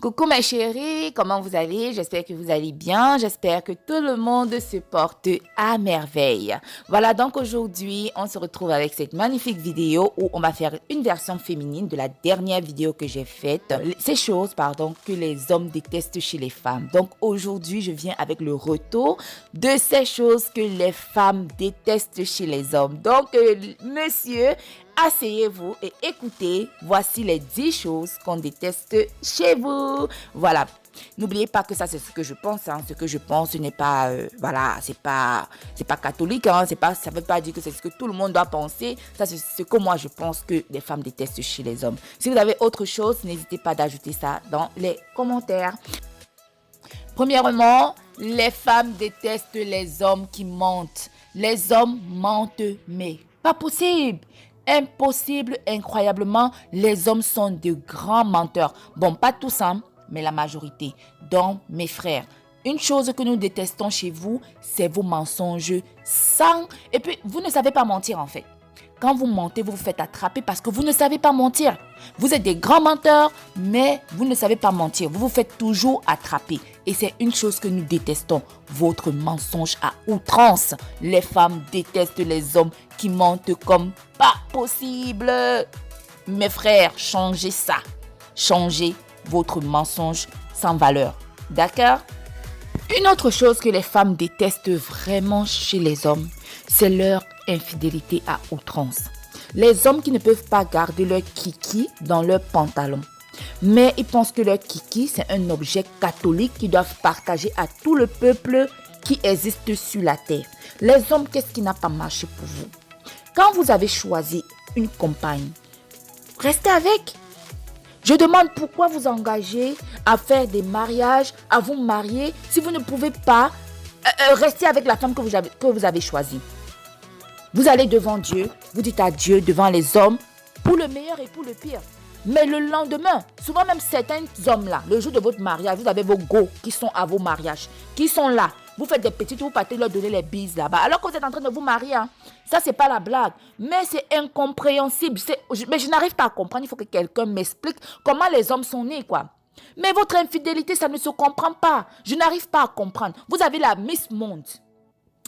Coucou mes chéris, comment vous allez? J'espère que vous allez bien, j'espère que tout le monde se porte à merveille. Voilà, donc aujourd'hui, on se retrouve avec cette magnifique vidéo où on va faire une version féminine de la dernière vidéo que j'ai faite. Ces choses, que les hommes détestent chez les femmes. Donc aujourd'hui, je viens avec le retour de ces choses que les femmes détestent chez les hommes. Donc, monsieur, asseyez-vous et écoutez, voici les 10 choses qu'on déteste chez vous. Voilà. N'oubliez pas que ça, c'est ce que je pense. Ce que je pense, ce n'est pas, c'est pas catholique. Ça veut pas dire que c'est ce que tout le monde doit penser. Ça, c'est ce que moi, je pense que les femmes détestent chez les hommes. Si vous avez autre chose, n'hésitez pas d'ajouter ça dans les commentaires. Premièrement, les femmes détestent les hommes qui mentent. Les hommes mentent, mais pas possible. Impossible, incroyablement, les hommes sont de grands menteurs. Bon, pas tous, mais la majorité. Donc, mes frères, une chose que nous détestons chez vous, c'est vos mensonges sans... Et puis, vous ne savez pas mentir en fait. Quand vous mentez, vous vous faites attraper parce que vous ne savez pas mentir. Vous êtes des grands menteurs, mais vous ne savez pas mentir. Vous vous faites toujours attraper. Et c'est une chose que nous détestons, votre mensonge à outrance. Les femmes détestent les hommes qui mentent comme pas possible. Mes frères, changez ça. Changez votre mensonge sans valeur. D'accord? Une autre chose que les femmes détestent vraiment chez les hommes, c'est leur infidélité à outrance. Les hommes qui ne peuvent pas garder leur kiki dans leur pantalon. Mais ils pensent que leur kiki, c'est un objet catholique qu'ils doivent partager à tout le peuple qui existe sur la terre. Les hommes, qu'est-ce qui n'a pas marché pour vous? Quand vous avez choisi une compagne, restez avec. Je demande pourquoi vous engagez à faire des mariages, à vous marier, si vous ne pouvez pas rester avec la femme que vous avez choisie. Vous allez devant Dieu, vous dites adieu devant les hommes, pour le meilleur et pour le pire. Mais le lendemain, souvent même certains hommes-là, le jour de votre mariage, vous avez vos go qui sont à vos mariages, qui sont là. Vous faites des petites, vous partez leur donner les bises là-bas, alors que vous êtes en train de vous marier. Ça, c'est pas la blague. Mais c'est incompréhensible. Mais je n'arrive pas à comprendre. Il faut que quelqu'un m'explique comment les hommes sont nés, quoi. Mais votre infidélité, ça ne se comprend pas. Je n'arrive pas à comprendre. Vous avez la Miss Monde.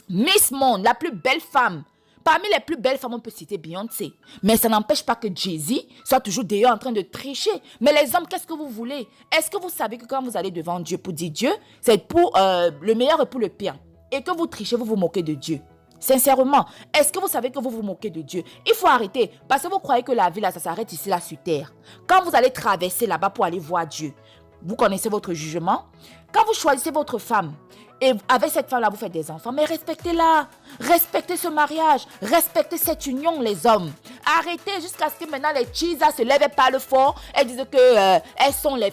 Miss Monde, la plus belle femme. Parmi les plus belles femmes, on peut citer Beyoncé. Mais ça n'empêche pas que Jay-Z soit toujours d'ailleurs en train de tricher. Mais les hommes, qu'est-ce que vous voulez? Est-ce que vous savez que quand vous allez devant Dieu pour dire Dieu, c'est pour le meilleur et pour le pire? Et que vous trichez, vous vous moquez de Dieu? Sincèrement, est-ce que vous savez que vous vous moquez de Dieu? Il faut arrêter. Parce que vous croyez que la vie, là, ça s'arrête ici, là, sur terre. Quand vous allez traverser là-bas pour aller voir Dieu, vous connaissez votre jugement. Quand vous choisissez votre femme, et avec cette femme-là, vous faites des enfants, mais respectez-la. Respectez ce mariage. Respectez cette union, les hommes. Arrêtez jusqu'à ce que maintenant les cheesas se lèvent et parlent fort. Elles disent que elles sont les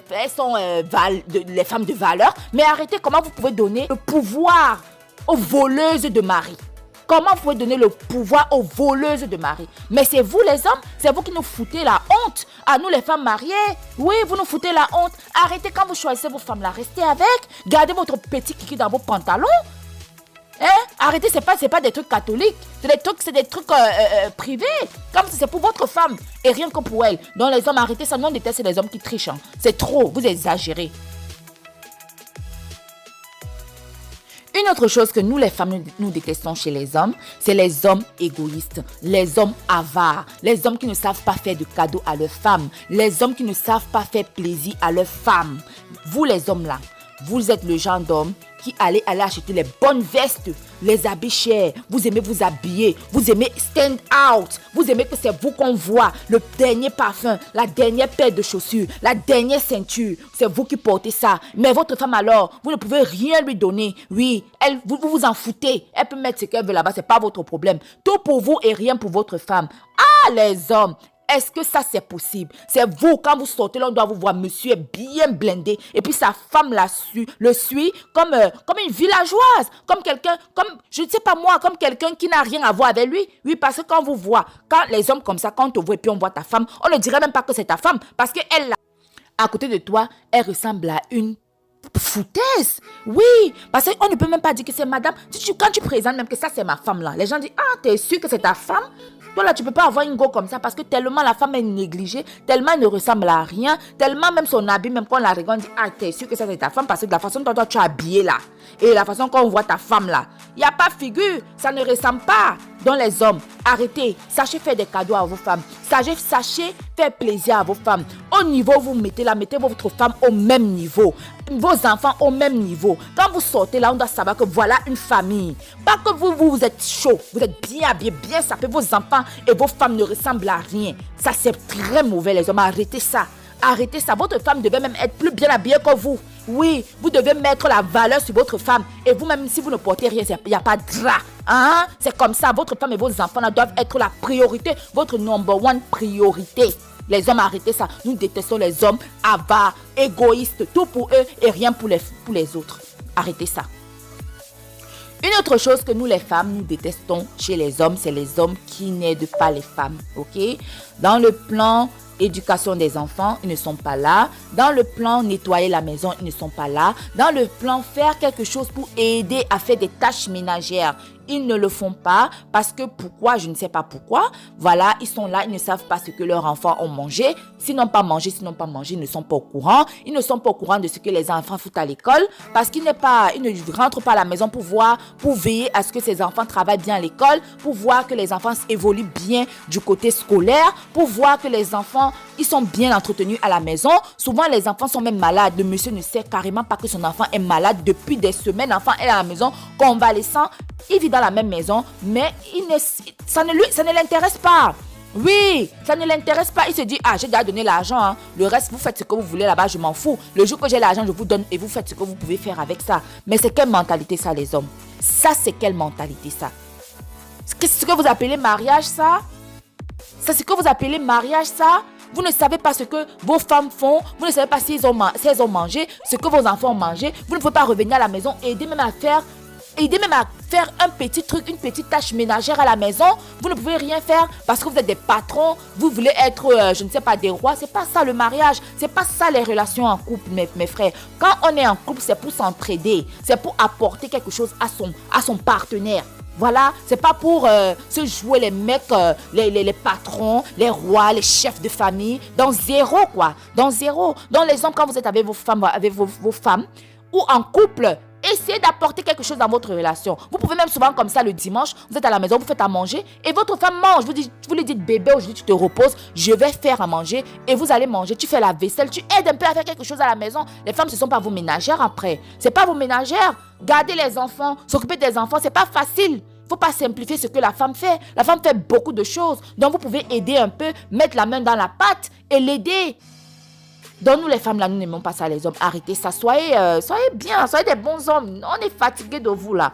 femmes de valeur. Mais arrêtez, comment vous pouvez donner le pouvoir aux voleuses de mari? Comment vous pouvez donner le pouvoir aux voleuses de mari? Mais c'est vous les hommes, c'est vous qui nous foutez la honte. À nous les femmes mariées, oui, vous nous foutez la honte. Arrêtez quand vous choisissez vos femmes là, restez avec. Gardez votre petit kiki dans vos pantalons. Arrêtez, c'est pas des trucs catholiques. C'est des trucs privés. Comme si c'est pour votre femme et rien que pour elle. Donc les hommes, arrêtez ça. Nous on déteste les hommes qui trichent. C'est trop, vous exagérez. Une autre chose que nous, les femmes, nous détestons chez les hommes, c'est les hommes égoïstes, les hommes avares, les hommes qui ne savent pas faire de cadeaux à leurs femmes, les hommes qui ne savent pas faire plaisir à leurs femmes. Vous, les hommes là, vous êtes le genre d'homme qui allez acheter les bonnes vestes, les habits chers, vous aimez vous habiller, vous aimez stand out, vous aimez que c'est vous qu'on voit, le dernier parfum, la dernière paire de chaussures, la dernière ceinture, c'est vous qui portez ça. Mais votre femme alors, vous ne pouvez rien lui donner. Oui, vous vous en foutez, elle peut mettre ce qu'elle veut là-bas, c'est pas votre problème. Tout pour vous et rien pour votre femme. Ah les hommes! Est-ce que ça c'est possible? C'est vous, quand vous sortez là, on doit vous voir, monsieur est bien blindé. Et puis sa femme le suit comme une villageoise. Comme quelqu'un, je ne sais pas moi, comme quelqu'un qui n'a rien à voir avec lui. Oui, parce que quand vous voit, quand les hommes comme ça, quand on te voit et puis on voit ta femme, on ne dirait même pas que c'est ta femme. Parce qu'elle, à côté de toi, elle ressemble à une foutaise. Oui, parce qu'on ne peut même pas dire que c'est madame. Quand tu présentes même que ça, c'est ma femme là, les gens disent, ah, t'es sûr que c'est ta femme? Toi là, tu peux pas avoir une go comme ça parce que tellement la femme est négligée, tellement elle ne ressemble à rien, tellement même son habit, même quand on la regarde, on dit, ah, t'es sûr que ça c'est ta femme parce que de la façon dont toi tu es habillée là, et la façon qu'on voit ta femme là, il n'y a pas figure, ça ne ressemble pas. Donc les hommes, arrêtez, sachez faire des cadeaux à vos femmes, sachez faire plaisir à vos femmes. Au niveau, vous mettez votre femme au même niveau, vos enfants au même niveau. Quand vous sortez là, on doit savoir que voilà une famille. Pas que vous êtes chaud, vous êtes bien habillés, bien sapés, vos enfants et vos femmes ne ressemblent à rien. Ça c'est très mauvais les hommes, arrêtez ça. Arrêtez ça, votre femme devait même être plus bien habillée que vous. Oui, vous devez mettre la valeur sur votre femme. Et vous-même, si vous ne portez rien, il n'y a pas de drap. Hein? C'est comme ça, votre femme et vos enfants là, doivent être la priorité. Votre number one priorité. Les hommes, arrêtez ça. Nous détestons les hommes avares, égoïstes, tout pour eux et rien pour les autres. Arrêtez ça. Une autre chose que nous les femmes, nous détestons chez les hommes, c'est les hommes qui n'aident pas les femmes. Ok? Dans le plan éducation des enfants, ils ne sont pas là. Dans le plan nettoyer la maison, ils ne sont pas là. Dans le plan faire quelque chose pour aider à faire des tâches ménagères, ils ne le font pas parce que pourquoi, je ne sais pas pourquoi. Voilà, ils sont là, ils ne savent pas ce que leurs enfants ont mangé. S'ils n'ont pas mangé, ils ne sont pas au courant. Ils ne sont pas au courant de ce que les enfants foutent à l'école parce qu'ils ne rentrent pas à la maison pour veiller à ce que ces enfants travaillent bien à l'école, pour voir que les enfants évoluent bien du côté scolaire, pour voir que les enfants, ils sont bien entretenus à la maison. Souvent, les enfants sont même malades. Le monsieur ne sait carrément pas que son enfant est malade depuis des semaines. L'enfant est à la maison, convalescent. Il vit dans la même maison, mais ça ne l'intéresse pas. Oui, ça ne l'intéresse pas. Il se dit, ah, j'ai déjà donné l'argent. Hein. Le reste, vous faites ce que vous voulez là-bas, je m'en fous. Le jour que j'ai l'argent, je vous donne et vous faites ce que vous pouvez faire avec ça. Mais c'est quelle mentalité ça, les hommes? Ça, c'est quelle mentalité ça? C'est ce que vous appelez mariage, ça? C'est ce que vous appelez mariage, ça? Vous ne savez pas ce que vos femmes font. Vous ne savez pas si elles ont mangé, ce que vos enfants ont mangé. Vous ne pouvez pas revenir à la maison et aider même à faire un petit truc, une petite tâche ménagère à la maison. Vous ne pouvez rien faire parce que vous êtes des patrons. Vous voulez être, je ne sais pas, des rois. C'est pas ça le mariage. C'est pas ça les relations en couple, mes frères. Quand on est en couple, c'est pour s'entraider. C'est pour apporter quelque chose à son partenaire. Voilà, c'est pas pour se jouer les mecs, les patrons, les rois, les chefs de famille. Dans zéro, quoi. Dans zéro. Dans les hommes, quand vous êtes avec vos femmes ou en couple, essayez d'apporter quelque chose dans votre relation. Vous pouvez même souvent comme ça le dimanche, vous êtes à la maison, vous faites à manger et votre femme mange. Vous lui dites, bébé, aujourd'hui tu te reposes, je vais faire à manger et vous allez manger. Tu fais la vaisselle, tu aides un peu à faire quelque chose à la maison. Les femmes, ce ne sont pas vos ménagères après. Ce n'est pas vos ménagères. Garder les enfants, s'occuper des enfants, ce n'est pas facile. Il ne faut pas simplifier ce que la femme fait. La femme fait beaucoup de choses. Donc vous pouvez aider un peu, mettre la main dans la pâte et l'aider. Donc nous les femmes là, nous n'aimons pas ça les hommes. Arrêtez ça, soyez bien, soyez des bons hommes. On est fatigués de vous là.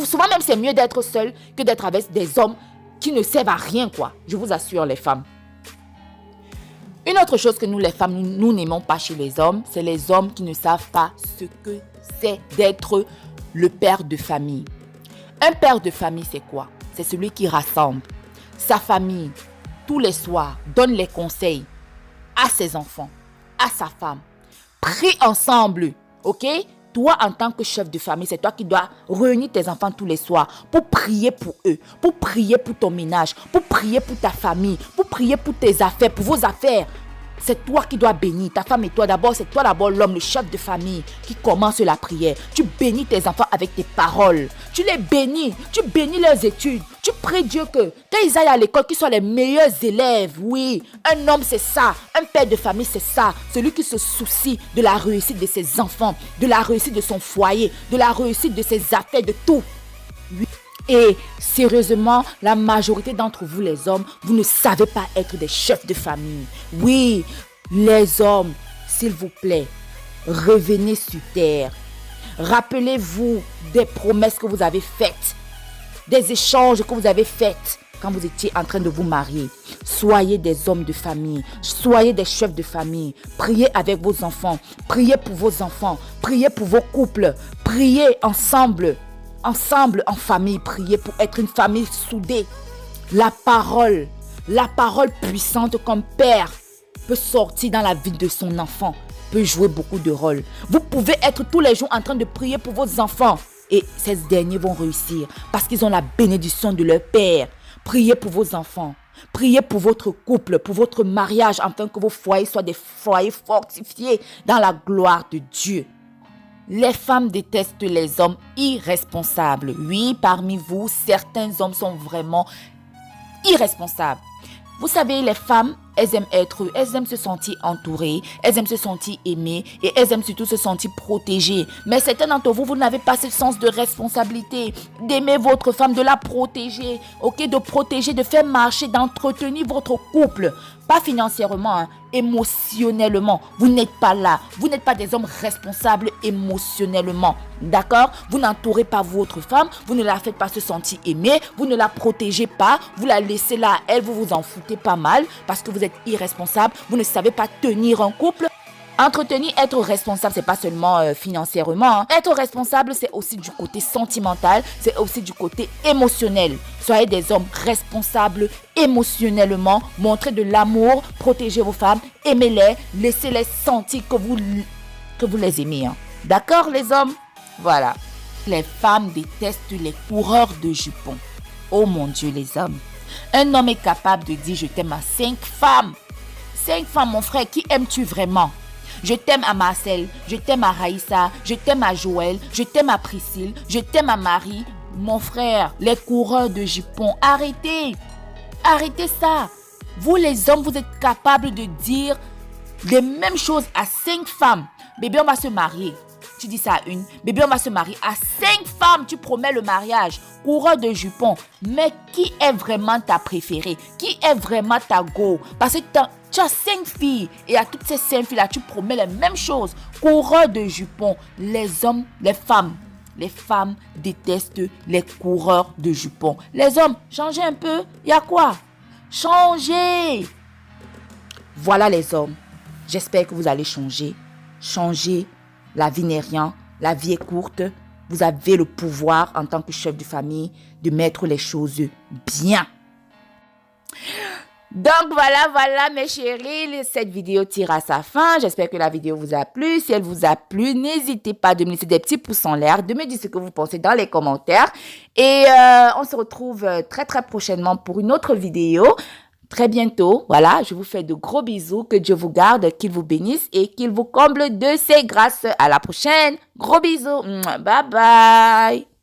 Souvent même c'est mieux d'être seul que d'être avec des hommes qui ne servent à rien quoi. Je vous assure les femmes. Une autre chose que nous les femmes, nous n'aimons pas chez les hommes, c'est les hommes qui ne savent pas ce que c'est d'être le père de famille. Un père de famille c'est quoi? C'est celui qui rassemble sa famille tous les soirs, donne les conseils à ses enfants, à sa femme. Prie ensemble, ok? Toi, en tant que chef de famille, c'est toi qui dois réunir tes enfants tous les soirs pour prier pour eux, pour prier pour ton ménage, pour prier pour ta famille, pour prier pour tes affaires, pour vos affaires. C'est toi qui dois bénir. Ta femme et toi d'abord, c'est toi d'abord l'homme, le chef de famille qui commence la prière. Tu bénis tes enfants avec tes paroles. Tu les bénis. Tu bénis leurs études. Tu pries Dieu que quand ils aillent à l'école, qu'ils soient les meilleurs élèves. Oui, un homme c'est ça. Un père de famille c'est ça. Celui qui se soucie de la réussite de ses enfants, de la réussite de son foyer, de la réussite de ses affaires, de tout. Oui. Et sérieusement, la majorité d'entre vous les hommes, vous ne savez pas être des chefs de famille. Oui, les hommes, s'il vous plaît, revenez sur terre. Rappelez-vous des promesses que vous avez faites, des échanges que vous avez faits quand vous étiez en train de vous marier. Soyez des hommes de famille, soyez des chefs de famille. Priez avec vos enfants, priez pour vos enfants, priez pour vos couples, priez ensemble. Ensemble, en famille, prier pour être une famille soudée. La parole puissante comme père peut sortir dans la vie de son enfant. peut jouer beaucoup de rôles. Vous pouvez être tous les jours en train de prier pour vos enfants. Et ces derniers vont réussir parce qu'ils ont la bénédiction de leur Père. Priez pour vos enfants. Priez pour votre couple, pour votre mariage, afin que vos foyers soient des foyers fortifiés dans la gloire de Dieu. Les femmes détestent les hommes irresponsables. Oui, parmi vous, certains hommes sont vraiment irresponsables. Vous savez, les femmes, elles aiment se sentir entourées, elles aiment se sentir aimées et elles aiment surtout se sentir protégées. Mais certains d'entre vous, vous n'avez pas ce sens de responsabilité, d'aimer votre femme, de la protéger, ok, de protéger, de faire marcher, d'entretenir votre couple. Pas financièrement, émotionnellement. Vous n'êtes pas là. Vous n'êtes pas des hommes responsables émotionnellement. D'accord? Vous n'entourez pas votre femme. Vous ne la faites pas se sentir aimée. Vous ne la protégez pas. Vous la laissez là à elle. Vous vous en foutez pas mal parce que vous êtes irresponsable. Vous ne savez pas tenir un couple. Entretenir, être responsable, c'est pas seulement financièrement. Être responsable, c'est aussi du côté sentimental, c'est aussi du côté émotionnel. Soyez des hommes responsables émotionnellement, montrez de l'amour, protégez vos femmes, aimez-les, laissez-les sentir que vous les aimez. D'accord, les hommes? Voilà. Les femmes détestent les coureurs de jupons. Oh mon Dieu, les hommes. Un homme est capable de dire « je t'aime » à 5 femmes. 5 femmes, mon frère, qui aimes-tu vraiment? Je t'aime à Marcel, je t'aime à Raïssa, je t'aime à Joël, je t'aime à Priscille, je t'aime à Marie. Mon frère, les coureurs de jupons, arrêtez. Arrêtez ça. Vous les hommes, vous êtes capables de dire les mêmes choses à 5 femmes. Bébé, on va se marier. Tu dis ça à une. Bébé, on va se marier. À 5 femmes, tu promets le mariage. Coureur de jupons. Mais qui est vraiment ta préférée? Qui est vraiment ta go? Parce que tu as 5 filles. Et à toutes ces 5 filles-là, tu promets les mêmes choses. Coureur de jupons. Les hommes, les femmes détestent les coureurs de jupons. Les hommes, changez un peu. Il y a quoi? Changez. Voilà les hommes. J'espère que vous allez changer. Changez. La vie n'est rien, la vie est courte. Vous avez le pouvoir en tant que chef de famille de mettre les choses bien. Donc voilà mes chéris, cette vidéo tire à sa fin. J'espère que la vidéo vous a plu. Si elle vous a plu, n'hésitez pas de me laisser des petits pouces en l'air, de me dire ce que vous pensez dans les commentaires. Et on se retrouve très prochainement pour une autre vidéo. Très bientôt, voilà, je vous fais de gros bisous, que Dieu vous garde, qu'il vous bénisse et qu'il vous comble de ses grâces. À la prochaine, gros bisous, bye bye.